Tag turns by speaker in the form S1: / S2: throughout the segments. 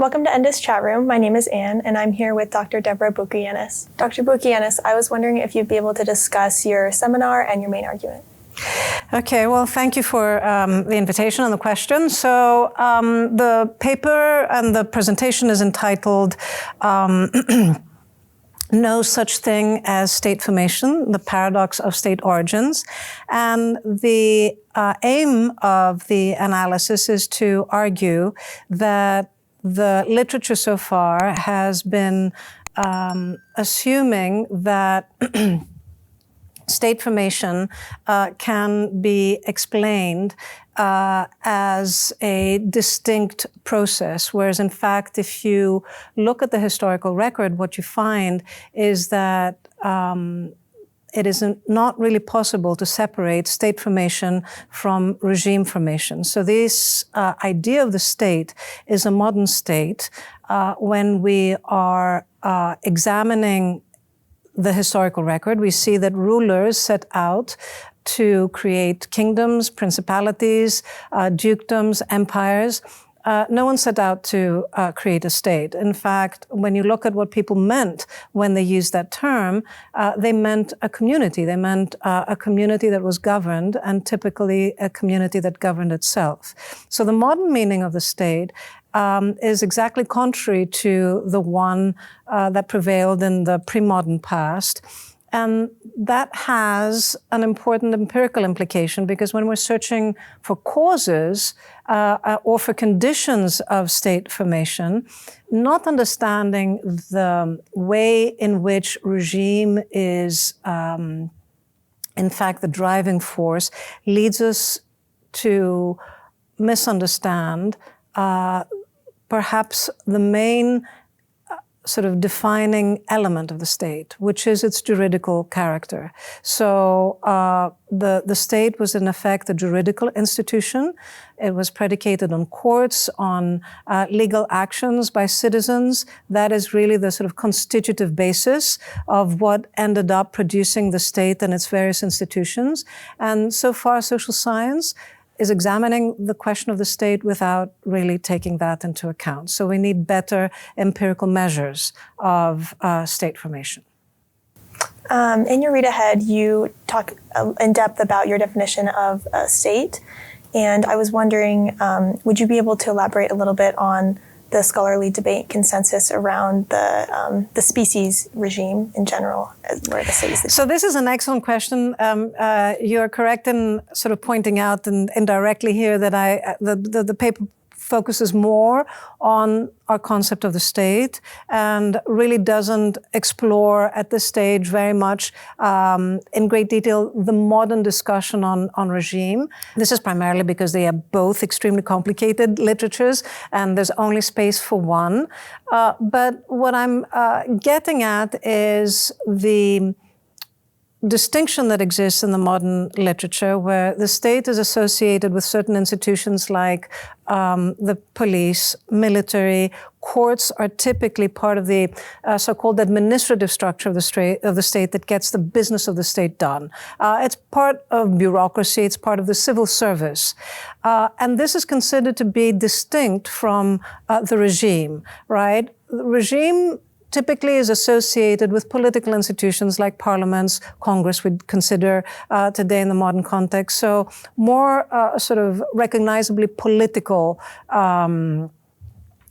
S1: Welcome to Endus Chat Room. My name is Anne, and I'm here with Dr. Deborah Boukianis. Dr. Boukianis, I was wondering if you'd be able to discuss your seminar and your main argument.
S2: Okay, well, thank you for the invitation and the question. So the paper and the presentation is entitled No Such Thing as State Formation, the Paradox of State Origins. And the aim of the analysis is to argue that the literature so far has been assuming that state formation can be explained as a distinct process, whereas in fact, if you look at the historical record, what you find is that it is not really possible to separate state formation from regime formation. So this idea of the state is a modern state when we are examining the historical record. We see that rulers set out to create kingdoms, principalities, dukedoms, empires. No one set out to create a state. In fact, when you look at what people meant when they used that term, they meant a community. They meant a community that was governed, and typically a community that governed itself. So the modern meaning of the state is exactly contrary to the one that prevailed in the pre-modern past. And that has an important empirical implication, because when we're searching for causes or for conditions of state formation, not understanding the way in which regime is, in fact, the driving force, leads us to misunderstand perhaps the main sort of defining element of the state, which is its juridical character. So the state was in effect a juridical institution. It was predicated on courts, on legal actions by citizens. That is really the sort of constitutive basis of what ended up producing the state and its various institutions. And so far, social science is examining the question of the state without really taking that into account. So we need better empirical measures of state formation.
S1: In your read ahead, you talk in depth about your definition of a state. And I was wondering, would you be able to elaborate a little bit on the scholarly debate consensus around the species regime in general, where the state is?
S2: So this is an excellent question. You are correct in sort of pointing out and indirectly here that the paper focuses more on our concept of the state and really doesn't explore at this stage very much in great detail the modern discussion on regime. This is primarily because they are both extremely complicated literatures and there's only space for one. But what I'm getting at is the distinction that exists in the modern literature, where the state is associated with certain institutions like the police, military, courts are typically part of the so-called administrative structure of the state that gets the business of the state done. It's part of bureaucracy, it's part of the civil service. And this is considered to be distinct from the regime, right? The regime typically is associated with political institutions like parliaments, Congress we'd consider today in the modern context. So more sort of recognizably political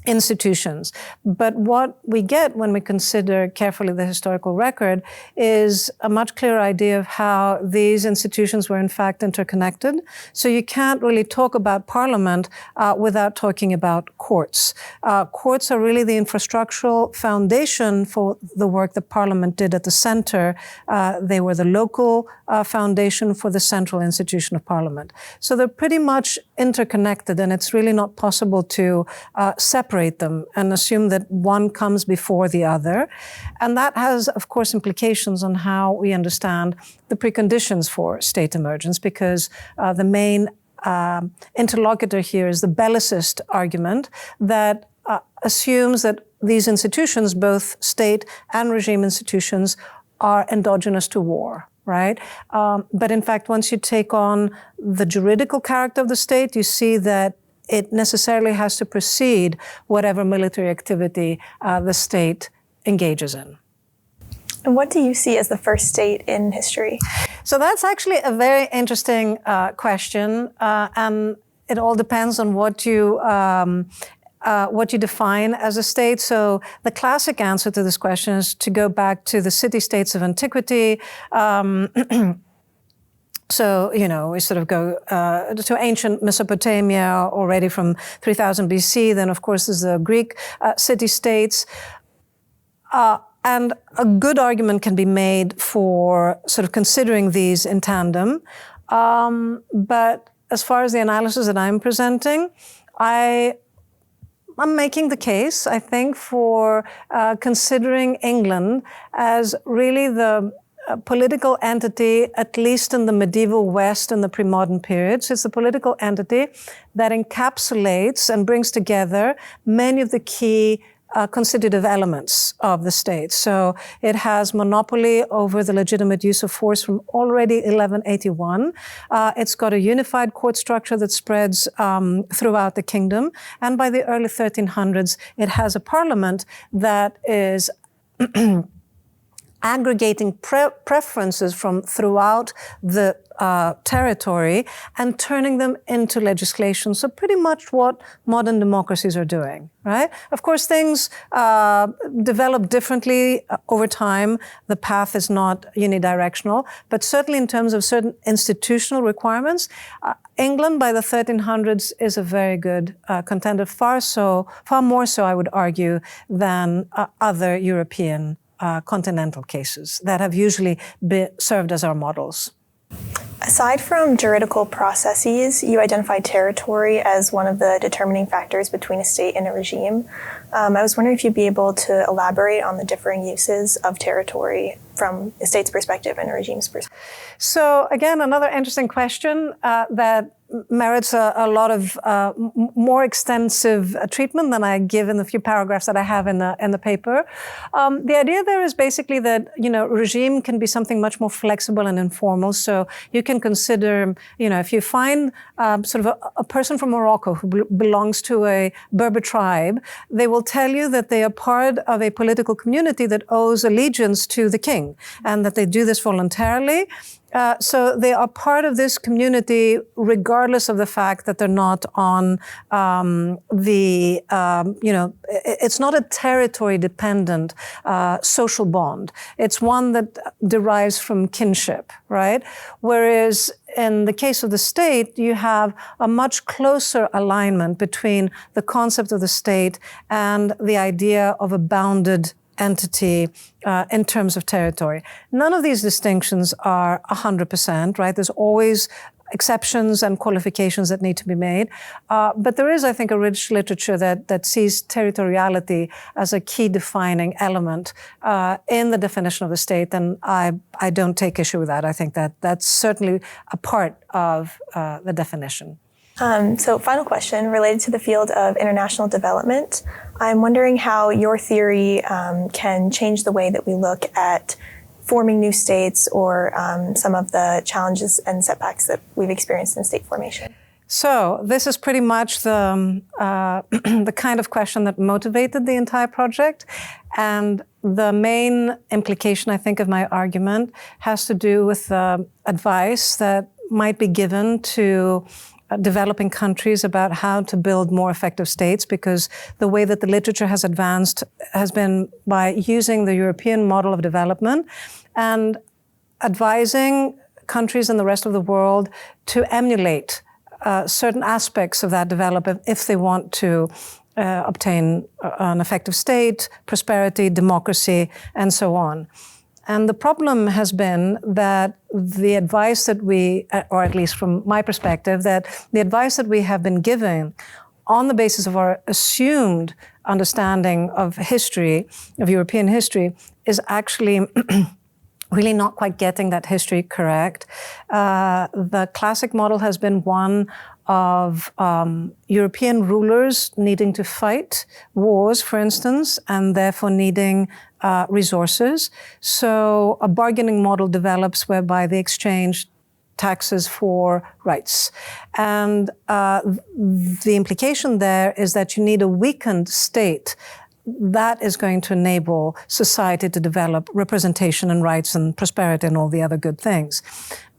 S2: institutions. But what we get when we consider carefully the historical record is a much clearer idea of how these institutions were in fact interconnected. So you can't really talk about parliament without talking about courts. Courts are really the infrastructural foundation for the work that parliament did at the center. They were the local foundation for the central institution of parliament. So they're pretty much interconnected, and it's really not possible to separate them and assume that one comes before the other. And that has, of course, implications on how we understand the preconditions for state emergence, because the main interlocutor here is the Bellicist argument that assumes that these institutions, both state and regime institutions, are endogenous to war. Right? But in fact, once you take on the juridical character of the state, you see that it necessarily has to precede whatever military activity the state engages in.
S1: And what do you see as the first state in history?
S2: So that's actually a very interesting question, and it all depends on what you define as a state. So the classic answer to this question is to go back to the city-states of antiquity. So, we sort of go to ancient Mesopotamia already from 3000 BC. Then, of course, there's the Greek city-states. And a good argument can be made for sort of considering these in tandem. But as far as the analysis that I'm presenting, I'm making the case, I think, for considering England as really the political entity, at least in the medieval West and the pre-modern periods. It's a political entity that encapsulates and brings together many of the key constitutive elements of the state. So it has monopoly over the legitimate use of force from already 1181. It's got a unified court structure that spreads throughout the kingdom. And by the early 1300s, it has a parliament that is aggregating preferences from throughout the territory and turning them into legislation. So pretty much what modern democracies are doing, right? Of course, things develop differently over time. The path is not unidirectional, but certainly in terms of certain institutional requirements, England by the 1300s is a very good contender, far more so, I would argue, than other European continental cases that have usually served as our models.
S1: Aside from juridical processes, you identified territory as one of the determining factors between a state and a regime. I was wondering if you'd be able to elaborate on the differing uses of territory from a state's perspective and a regime's perspective.
S2: So again, another interesting question that merits a lot of more extensive treatment than I give in the few paragraphs that I have in the paper. The idea there is basically that, regime can be something much more flexible and informal. So you can consider, if you find sort of a person from Morocco who belongs to a Berber tribe, they will tell you that they are part of a political community that owes allegiance to the king and that they do this voluntarily. So they are part of this community regardless of the fact that they're not on it's not a territory-dependent social bond. It's one that derives from kinship, right? Whereas in the case of the state, you have a much closer alignment between the concept of the state and the idea of a bounded entity in terms of territory. None of these distinctions are 100%, right? There's always exceptions and qualifications that need to be made. But there is, I think, a rich literature that sees territoriality as a key defining element in the definition of the state. And I don't take issue with that. I think that that's certainly a part of the definition.
S1: So final question related to the field of international development. I'm wondering how your theory can change the way that we look at forming new states or some of the challenges and setbacks that we've experienced in state formation.
S2: So this is pretty much the the kind of question that motivated the entire project. And the main implication, I think, of my argument has to do with advice that might be given to developing countries about how to build more effective states, because the way that the literature has advanced has been by using the European model of development and advising countries in the rest of the world to emulate certain aspects of that development if they want to obtain an effective state, prosperity, democracy, and so on. And the problem has been that the advice that we, or at least from my perspective, that the advice that we have been given on the basis of our assumed understanding of history, of European history, is actually really not quite getting that history correct. The classic model has been one of European rulers needing to fight wars, for instance, and therefore needing resources. So a bargaining model develops whereby they exchange taxes for rights. And the implication there is that you need a weakened state that is going to enable society to develop representation and rights and prosperity and all the other good things.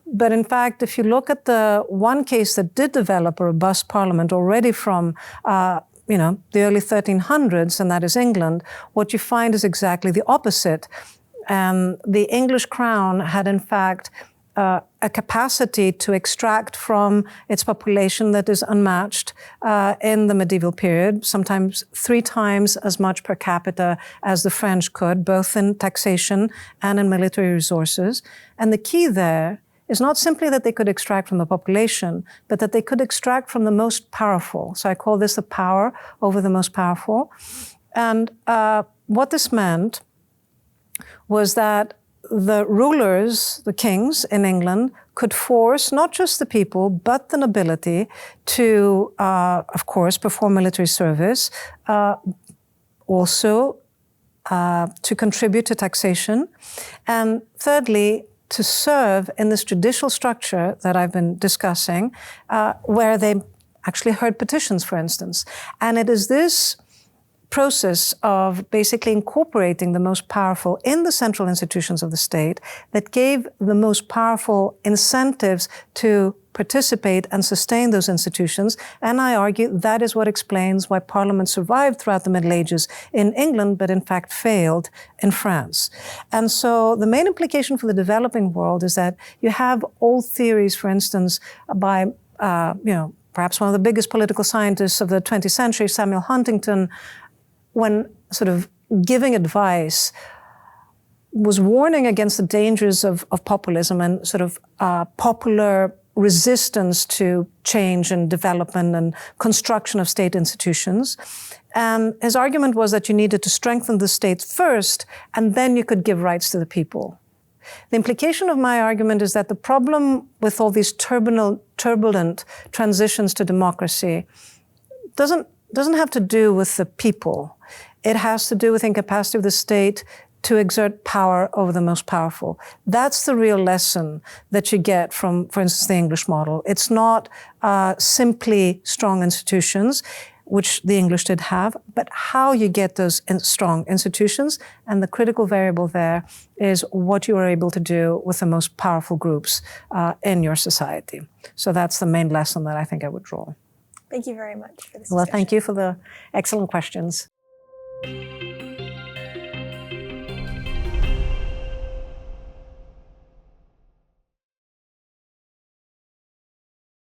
S2: But in fact, if you look at the one case that did develop a robust parliament already from the early 1300s, and that is England, what you find is exactly the opposite. And the English crown had, in fact, a capacity to extract from its population that is unmatched in the medieval period, sometimes 3 times as much per capita as the French could, both in taxation and in military resources. And the key there is not simply that they could extract from the population, but that they could extract from the most powerful. So I call this the power over the most powerful. And what this meant was that the rulers, the kings in England, could force not just the people, but the nobility to, of course, perform military service, also to contribute to taxation, and thirdly, to serve in this judicial structure that I've been discussing, where they actually heard petitions, for instance. And it is this process of basically incorporating the most powerful in the central institutions of the state that gave the most powerful incentives to participate and sustain those institutions. And I argue that is what explains why Parliament survived throughout the Middle Ages in England, but in fact failed in France. And so the main implication for the developing world is that you have old theories, for instance, by, perhaps one of the biggest political scientists of the 20th century, Samuel Huntington, when sort of giving advice, was warning against the dangers of populism and sort of popular resistance to change and development and construction of state institutions. And his argument was that you needed to strengthen the state first, and then you could give rights to the people. The implication of my argument is that the problem with all these turbulent transitions to democracy doesn't have to do with the people. It has to do with incapacity of the state to exert power over the most powerful. That's the real lesson that you get from, for instance, the English model. It's not simply strong institutions, which the English did have, but how you get those strong institutions. And the critical variable there is what you are able to do with the most powerful groups in your society. So that's the main lesson that I think I would draw.
S1: Thank you very much for this
S2: Well,
S1: discussion.
S2: thank you for the excellent questions.